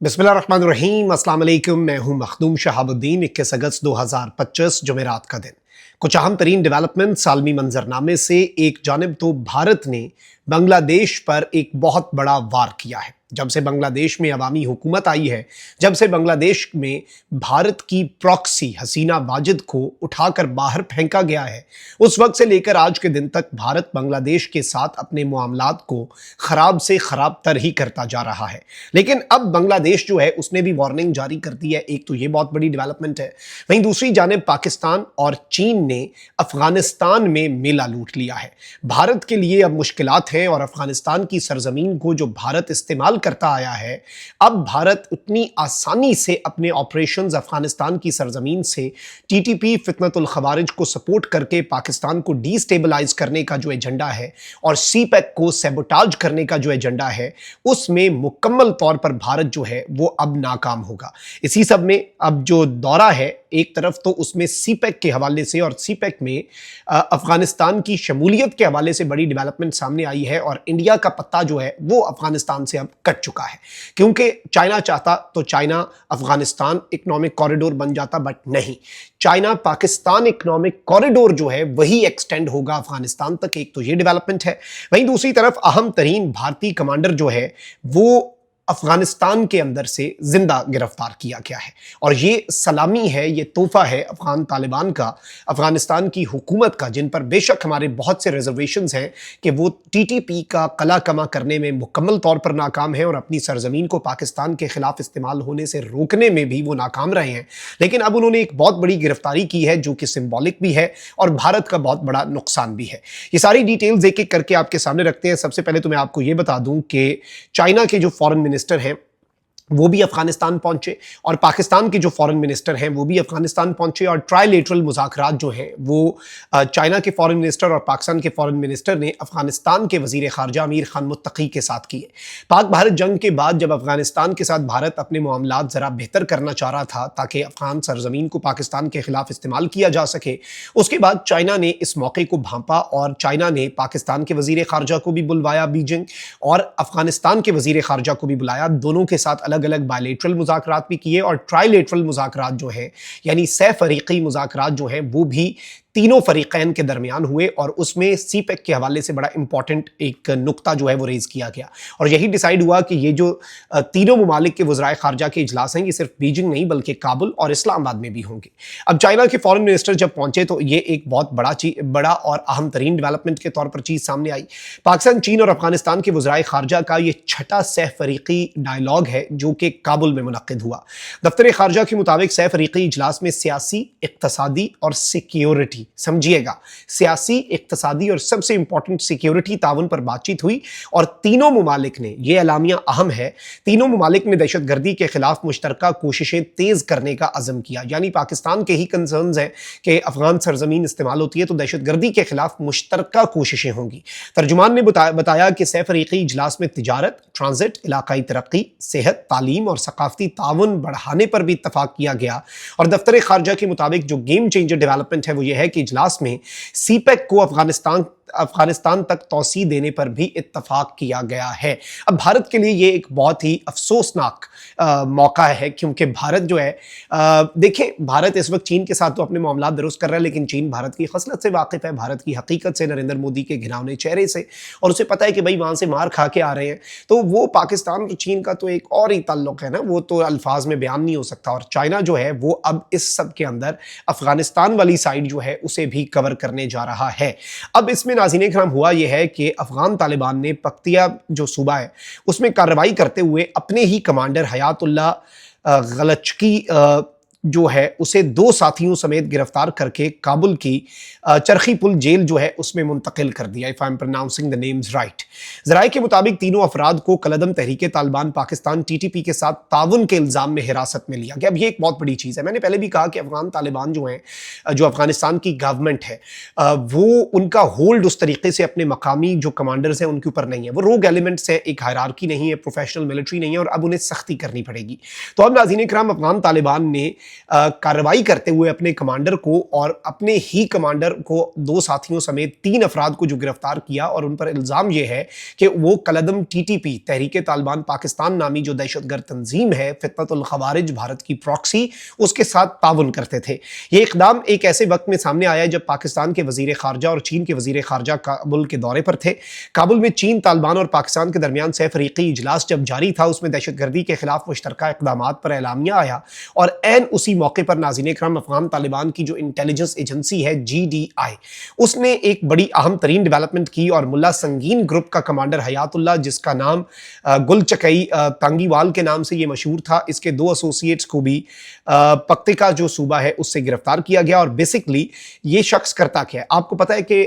बिस्मिल्लाहिर्रहमानिर्रहीम। अस्सलाम वालेकुम। मैं हूं मखदूम शहाबुद्दीन। 21 अगस्त 2025 जुमेरात का दिन। कुछ अहम तरीन डेवलपमेंट्स आलमी मंजरनामे से एक जानिब तो भारत ने बांग्लादेश पर एक बहुत बड़ा वार किया है। जब से बांग्लादेश में अवामी हुकूमत आई है, जब से बांग्लादेश में भारत की प्रॉक्सी हसीना वाजिद को उठाकर बाहर फेंका गया है, उस वक्त से लेकर आज के दिन तक भारत बांग्लादेश के साथ अपने मामलात को खराब से खराब तर ही करता जा रहा है। लेकिन अब बांग्लादेश जो है उसने भी वार्निंग जारी कर दी है। एक तो ये बहुत बड़ी डेवलपमेंट है। वहीं दूसरी जानिब पाकिस्तान और चीन ने अफगानिस्तान में मेला लूट लिया है। भारत के लिए अब मुश्किलात हैं और अफगानिस्तान की सरजमीन को जो भारत इस्तेमाल करता आया है, अब भारत उतनी आसानी से अपने ऑपरेशंस अफगानिस्तान की सरजमीन से टीटीपी फितनतुल खवारिज को सपोर्ट करके पाकिस्तान को डीस्टेबलाइज करने का जो एजेंडा है और सीपैक को सैबोटाज करने का जो एजेंडा है, उसमें मुकम्मल तौर पर भारत जो है वो अब नाकाम होगा। इसी सब में अब जो दौरा है, एक तरफ तो उसमें सीपैक के हवाले से और सीपैक में अफगानिस्तान की शमूलियत के हवाले से बड़ी डेवलपमेंट सामने आई है और इंडिया का पत्ता जो है वो अफगानिस्तान से अब कट चुका है। क्योंकि चाइना चाहता तो चाइना अफगानिस्तान इकोनॉमिक कॉरिडोर बन जाता, बट नहीं, चाइना पाकिस्तान इकोनॉमिक कॉरिडोर जो है वही एक्सटेंड होगा अफगानिस्तान तक। एक तो ये डेवलपमेंट है। वहीं दूसरी तरफ अहम तरीन भारतीय कमांडर जो है वो अफगानिस्तान के अंदर से जिंदा गिरफ्तार किया गया है और ये सलामी है, ये तोहफा है अफगान तालिबान का, अफगानिस्तान की हुकूमत का, जिन पर बेशक हमारे बहुत से रिजर्वेशंस हैं कि वो टीटीपी का कला कमा करने में मुकम्मल तौर पर नाकाम है और अपनी सरजमीन को पाकिस्तान के खिलाफ इस्तेमाल होने से रोकने में भी वो नाकाम रहे हैं। लेकिन अब उन्होंने एक बहुत बड़ी गिरफ्तारी की है जो कि सिंबॉलिक भी है और भारत का बहुत बड़ा नुकसान भी है। ये सारी डिटेल्स एक एक करके आपके सामने रखते हैं। सबसे पहले तो मैं आपको ये बता दूं कि चाइना के जो फॉरेन मिनिस्टर हैं वो भी अफगानिस्तान पहुंचे और पाकिस्तान के जो फॉरेन मिनिस्टर हैं वो भी अफगानिस्तान पहुंचे और ट्राइलेटरल मुज़ाकरात जो हैं वो चाइना के फॉरेन मिनिस्टर और पाकिस्तान के फॉरेन मिनिस्टर ने अफगानिस्तान के वजीर खारजा अमीर खान मुत्तकी के साथ किए। पाक भारत जंग के बाद जब अफगानिस्तान के साथ भारत अपने मामलात ज़रा बेहतर करना चाह रहा था ताकि अफगान सरजमीन को पाकिस्तान के खिलाफ इस्तेमाल किया जा सके, उसके बाद चाइना ने इस मौके को भांपा और चाइना ने पाकिस्तान के वजीर खारजा को भी बुलवाया बीजिंग और अफगानिस्तान के वजीर खारजा को भी बुलाया। दोनों के साथ अलग अलग बायलेटरल मुज़ाकरात भी किए और ट्राइलेटरल मुज़ाकरात जो है यानी सह फरीकी मुज़ाकरात जो हैं वो भी तीनों फरीकैन के दरमियान हुए और उसमें सीपैक के हवाले से बड़ा इंपॉर्टेंट एक नुक्ता जो है वो रेज किया गया और यही डिसाइड हुआ कि ये जो तीनों ममालिक के वज़राए खारजा के इजलास हैं ये सिर्फ बीजिंग नहीं बल्कि काबुल और इस्लामाबाद में भी होंगे। अब चाइना के फॉरेन मिनिस्टर जब पहुंचे तो ये एक बहुत बड़ा और अहम तरीन डेवलपमेंट के तौर पर चीज़ सामने आई। पाकिस्तान, चीन और अफगानिस्तान के वज़राए खारजा का ये छठा सह फरीकी डायलॉग है जो कि काबुल में मुनक्किद हुआ। दफ्तर खारजा के मुताबिक सह फरीकी इजलास में सियासी, इक्तसादी और सिक्योरिटी, समझिएगा, सियासी, इक्तसादी और सबसे इंपॉर्टेंट सिक्योरिटी ताउन पर बातचीत हुई और तीनों ममालिक ने, यह एलामिया अहम है, तीनों ममालिक ने दहशतगर्दी के खिलाफ मुश्तरका कोशिशें तेज करने का अज़म किया। यानी पाकिस्तान के ही कंसर्न्स हैं कि अफगान सरजमीन इस्तेमाल होती है तो दहशतगर्दी के खिलाफ मुश्तरका कोशिशें होंगी। तर्जुमान ने बताया कि सह फरीकी इजलास में तिजारत, ट्रांजिट, इलाकाई तरक्की, सेहत, तालीम और सकाफती ताउन बढ़ाने पर भी इत्तफाक किया गया और दफ्तर खारजा के मुताबिक जो गेम चेंजर डेवलपमेंट है वो ये है कि इजलास में सीपैक को अफगानिस्तान तक तौसी देने पर भी इत्तफाक किया गया है। अब भारत के लिए ये एक बहुत ही अफसोसनाक मौका है क्योंकि भारत जो है, देखें, भारत इस वक्त चीन के साथ तो अपने मामलात दुरुस्त कर रहा है लेकिन चीन भारत की खसलत से वाकिफ है, भारत की हकीकत से, नरेंद्र मोदी के घिनौने चेहरे से, और उसे पता है कि भाई वहां से मार खा के आ रहे हैं। तो वो पाकिस्तान और चीन का तो एक और ही ताल्लुक है ना, वो तो अल्फाज में बयान नहीं हो सकता। और चाइना जो है वो अब इस सब के अंदर अफगानिस्तान वाली साइड जो है उसे भी कवर करने जा रहा है। अब इसमें नाज़रीन इकराम हुआ यह है कि अफगान तालिबान ने पख्तिया जो सूबा है उसमें कार्रवाई करते हुए अपने ही कमांडर हयातुल्लाह गलचकी जो है उसे 2 साथियों समेत गिरफ्तार करके काबुल की चरखी पुल जेल जो है उसमें मुंतकिल कर दिया। If I am pronouncing the names right. ज़राए के मुताबिक तीनों अफराद को कलदम तहरीके तालिबान पाकिस्तान टीटीपी के साथ ताउन के इल्ज़ाम में हिरासत में लिया गया। अब ये एक बहुत बड़ी चीज़ है। मैंने पहले भी कहा कि अफगान तालिबान जो हैं, जो अफगानिस्तान की गवर्नमेंट है, वो उनका होल्ड उस तरीके से अपने मकामी जो कमांडर्स हैं उनके ऊपर नहीं है। वो रोग एलिमेंट्स है, एक हायरार्की नहीं है, प्रोफेशनल मिलिट्री नहीं है और अब उन्हें सख्ती करनी पड़ेगी। तो अब नाज़रीन इकराम अफगान तालिबान ने कार्रवाई करते हुए अपने कमांडर को और अपने ही कमांडर को 2 साथियों समेत 3 अफराद को जो गिरफ्तार किया, और उन पर इल्ज़ाम ये है कि वो कलदम टीटीपी तहरीक तालिबान पाकिस्तान नामी जो दहशतगर्द तंजीम है, फितनतुल खवारिज भारत की प्रॉक्सी, उसके साथ ताउन करते थे। ये इक़दाम एक ऐसे वक्त में सामने आया जब पाकिस्तान के वज़ीर ख़ारजा और चीन के वज़ीर ख़ारजा काबुल के दौरे पर थे। काबुल में चीन, तालिबान और पाकिस्तान के दरमियान सहफ़रीक़ी इजलास जब जारी था, उसमें दहशतगर्दी के खिलाफ मुश्तरका इक़दामात पर एलामिया आया, और ऐन उसी मौके पर नाज़रीन इकराम अफ़गान तालिबान की जो इंटेलिजेंस एजेंसी है GDI, उसने एक बड़ी अहम तरीन डेवलपमेंट की और मुल्ला संगीन ग्रुप का कमांडर हयातुल्लाह, जिसका नाम गुलचकई तांगीवाल के नाम से ये मशहूर था, इसके 2 एसोसिएट्स को भी पक्तिका जो सूबा है उससे गिरफ्तार किया गया। और बेसिकली ये शख्स करता क्या है, आपको पता है कि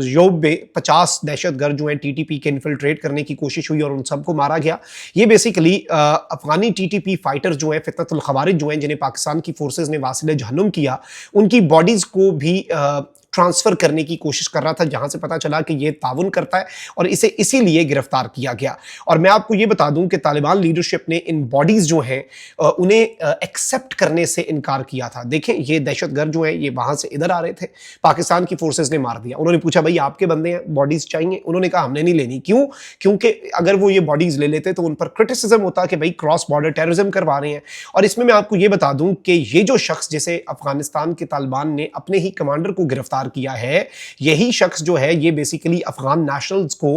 योब में 50 दहशतगर्द जो हैं TTP के इन्फिल्ट्रेट करने की कोशिश हुई और उन सबको मारा गया। ये बेसिकली अफगानी TTP फाइटर जो है, फितनतुल खवारिज जो हैं, जिन्हें पाकिस्तान की फोर्सेज ने वासिले जहन्नुम किया, उनकी बॉडीज को भी ट्रांसफ़र करने की कोशिश कर रहा था, जहां से पता चला कि ये ताउन करता है और इसे इसीलिए गिरफ्तार किया गया। और मैं आपको ये बता दूं कि तालिबान लीडरशिप ने इन बॉडीज़ जो हैं उन्हें एक्सेप्ट करने से इनकार किया था। देखें, ये दहशतगर्द जो हैं ये वहां से इधर आ रहे थे, पाकिस्तान की फोर्सेज ने मार दिया। उन्होंने पूछा, भाई आपके बंदे हैं, बॉडीज़ चाहिए? उन्होंने कहा हमने नहीं लेनी। क्यों? क्योंकि अगर वो ये बॉडीज़ ले लेते तो उन पर क्रिटिसिज्म होता कि भाई क्रॉस बॉर्डर टेररिज्म करवा रहे हैं। और इसमें मैं आपको ये बता दूं कि ये जो शख्स जिसे अफगानिस्तान के तालिबान ने अपने ही कमांडर को गिरफ्तार किया है, यही शख्स जो है ये बेसिकली अफगान नेशनल्स को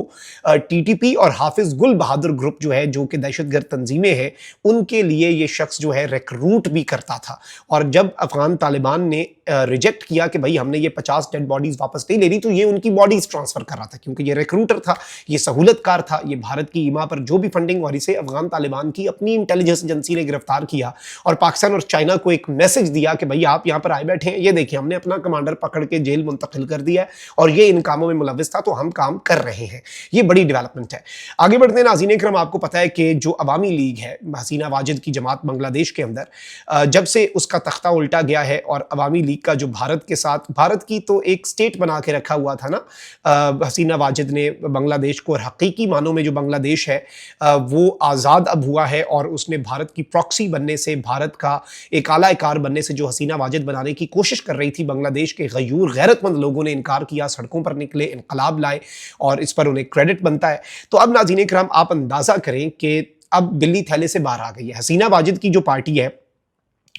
TTP और हाफिज गुल बहादुर ग्रुप जो है, जो कि दहशतगर्द तंजीमें हैं, उनके लिए ये शख्स जो है रिक्रूट भी करता था। और जब अफगान तालिबान ने रिजेक्ट किया कि भाई हमने ये 50 डेड बॉडीज वापस नहीं ले रही, तो ये उनकी बॉडीज ट्रांसफर कर रहा था, क्योंकि ये रिक्रूटर था, ये सहूलतकार था, ये भारत की ईमा पर जो भी फंडिंग हो रही से अफगान तालिबान की अपनी इंटेलिजेंस एजेंसी ने गिरफ्तार किया और पाकिस्तान और चाइना को एक मैसेज दिया कि भाई आप यहाँ पर आए बैठे हैं, ये देखिए हमने अपना कमांडर पकड़ के जेल मुंतकिल कर दिया है और ये इन कामों में मुलविस था, तो हम काम कर रहे हैं। ये बड़ी डेवलपमेंट है। आगे बढ़ते हैं नाज़रीन इकराम, आपको पता है कि जो अवामी लीग है, हसीना वाजिद की जमात बांग्लादेश के अंदर, जब से उसका तख्ता उल्टा गया है और अवामी लीग का जो भारत के साथ, भारत की तो एक स्टेट बना के रखा हुआ था ना हसीना वाजिद ने बांग्लादेश को, और हकीकी मानों में जो बांग्लादेश है वो आज़ाद अब हुआ है, और उसने भारत की प्रॉक्सी बनने से, भारत का एक आला कार बनने से जो हसीना वाजिद बनाने की कोशिश कर रही थी, बांग्लादेश के गयूर गैरतमंद लोगों ने इनकार किया, सड़कों पर निकले, इनकलाब लाए, और इस पर उन्हें क्रेडिट बनता है। तो अब नाज़रीन इकराम आप अंदाज़ा करें कि अब बिल्ली थैले से बाहर आ गई है। हसीना वाजिद की जो पार्टी है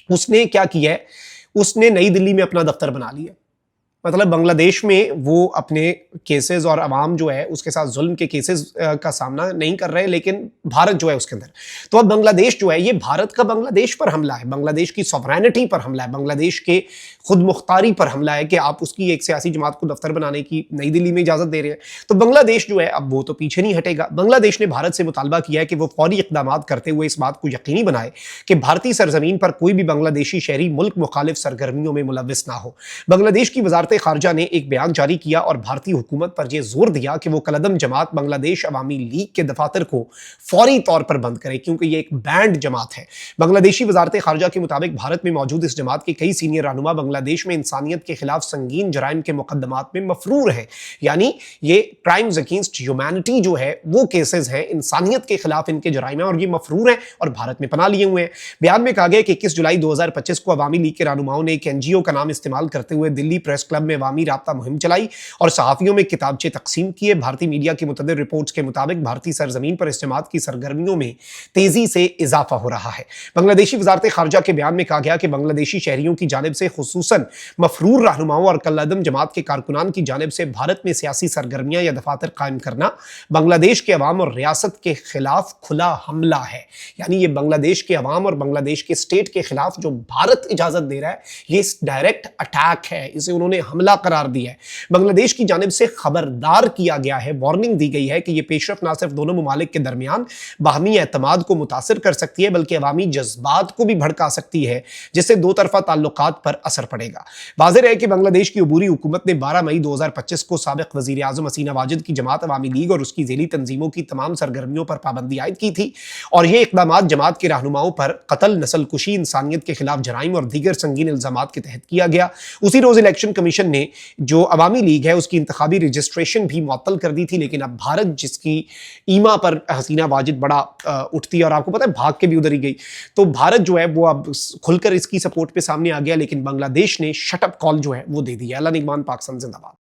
उसने क्या किया है, उसने नई दिल्ली में अपना दफ्तर बना लिया। मतलब बांग्लादेश में वो अपने केसेस और अवाम जो है उसके साथ जुल्म के केसेस का सामना नहीं कर रहे, लेकिन भारत जो है उसके अंदर। तो अब बांग्लादेश जो है ये भारत का बांग्लादेश पर हमला है, बांग्लादेश की सॉवरेनिटी पर हमला है, बांग्लादेश के खुद मुख्तारी पर हमला है कि आप उसकी एक सियासी जमात को दफ्तर बनाने की नई दिल्ली में इजाजत दे रहे हैं। तो बांग्लादेश जो है अब वो तो पीछे नहीं हटेगा। बांग्लादेश ने भारत से मुतालबा किया है कि वो फौरी इकदाम करते हुए इस बात को यकीनी बनाए कि भारतीय सरजमीन पर कोई भी बांग्लादेशी शहरी मुल्क मुखालिफ सरगर्मियों में मुलविस ना हो। बांग्लादेश की वजारत खारजा ने एक बयान जारी किया और भारतीय हुकूमत पर यह जोर दिया कि वो कलदम जमात बांग्लादेश अवामी लीग के दफातर को फौरी तौर पर बंद करे, क्योंकि ये एक बैंड जमात है। बांग्लादेशी वजारत खारजा के मुताबिक भारत में मौजूद इस जमात के कई सीनियर रहनुमा बांग्लादेश में इंसानियत के खिलाफ संगीन जराइम के मुकदमात में मफरूर हैं। यानी ये क्राइम्स अगेंस्ट ह्यूमैनिटी जो है वो केसेस हैं, इंसानियत के खिलाफ इनके जराइम हैं और ये मफरूर हैं और भारत में पनाह लिए हुए हैं। बयान में कहा गया कि 21 जुलाई 2025 को अवामी लीग के रहनुमाओं ने एक NGO का नाम इस्तेमाल करते हुए दिल्ली प्रेस क्लब में अवामी राब्ता मुहिम चलाई और सहाफियों में किताबचे तकसीम किए। भारतीय मीडिया की मुतअद्दिद रिपोर्ट्स के मुताबिक भारतीय सरजमीन पर इस जमात की सरगर्मियों में तेजी से इजाफा हो रहा है। बांग्लादेशी वजारत खारजा के बयान में कहा गया कि बांग्लादेशी शहरियों की जानिब से खुसूसन मफरूर रहनुमाओं और कलदम जमात के कारकुनान की जानिब से भारत में सियासी सरगर्मियां या दफातर कायम करना बांग्लादेश के अवाम और रियासत के खिलाफ खुला हमला है। यानी ये बांग्लादेश के अवाम और बांग्लादेश के स्टेट के खिलाफ जो भारत इजाजत दे रहा है ये डायरेक्ट अटैक है, इसे उन्होंने हमला करार दिया है। बांग्लादेश की जानिब से खबरदार किया गया है, वार्निंग दी गई है कि यह पेशरफ ना सिर्फ दोनों ममालिक के दरमियान बाहमी एतमाद को मुतासिर कर सकती है बल्कि अवामी जज्बात को भी भड़का सकती है, जिससे दो तरफा ताल्लुकात पर असर पड़ेगा। वाज़ेह है कि बांग्लादेश की अबूरी हुकूमत ने 12 मई 2025 को साबिक वज़ीर आज़म हसीना वाजिद की जमात अवामी लीग और उसकी ज़ेली तंजीमों की तमाम सरगर्मियों पर पाबंदी आयद की थी और ये इक़दामात जमात के रहनुमाओं पर कत्ल, नस्ल कुशी, इंसानियत के खिलाफ जराइम और दीगर संगीन इल्ज़ामात के तहत किया गया। उसी रोज इलेक्शन कमीशन کمیشن نے جو عوامی لیگ ہے اس کی انتخابی رجسٹریشن بھی معطل کر دی تھی، لیکن اب بھارت جس کی ایما پر حسینہ واجد بڑا اٹھتی ہے اور آپ کو پتہ ہے بھاگ کے بھی ادھر ہی گئی، تو بھارت جو ہے وہ اب کھل کر اس کی سپورٹ پہ سامنے آ گیا، لیکن بنگلہ دیش نے شٹ اپ کال جو ہے وہ دے دی ہے۔ اللہ نگمان، پاکستان زندہ باد۔